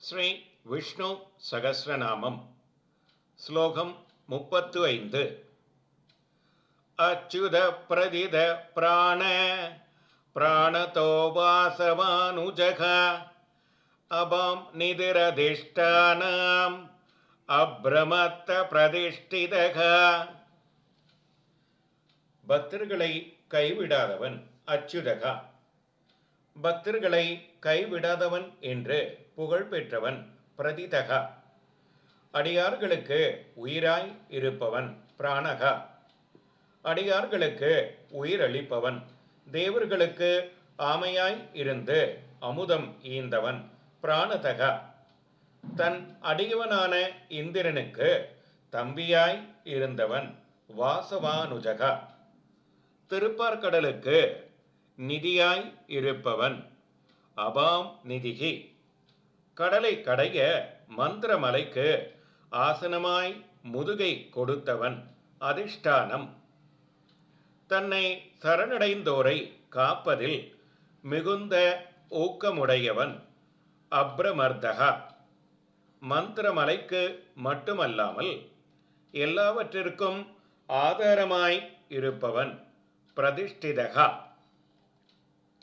ஸ்ரீ விஷ்ணு சகஸ்ரநாமம் ஸ்லோகம் 35. அச்சுத பிரதித பிராண பிராணதோ வாசவானுஜக அபாம் நிதிரதிஷ்டானாம் அப்ரமத்த பிரதிஷ்டிதக. பக்தர்களை கைவிடாதவன் அச்சுதகா. பக்தர்களை கைவிடாதவன் என்று புகழ் பெற்றவன் பிரதிதகா. அடியார்களுக்கு உயிராய் இருப்பவன் பிராணகா. அடியார்களுக்கு உயிரளிப்பவன், தேவர்களுக்கு ஆமையாய் இருந்து அமுதம் ஈந்தவன் பிராணதகா. தன் அடியவனான இந்திரனுக்கு தம்பியாய் இருந்தவன் வாசவானுஜகா. திருப்பார்கடலுக்கு நிதியாய் இருப்பவன் அபாம் நிதிகி. கடலை கடைய மந்திரமலைக்கு ஆசனமாய் முதுகை கொடுத்தவன் அதிஷ்டானம். தன்னை சரணடைந்தோரை காப்பதில் மிகுந்த ஊக்கமுடையவன் அப்ரமர்தகா. மந்திரமலைக்கு மட்டுமல்லாமல் எல்லாவற்றிற்கும் ஆதாரமாய் இருப்பவன் பிரதிஷ்டிதகா.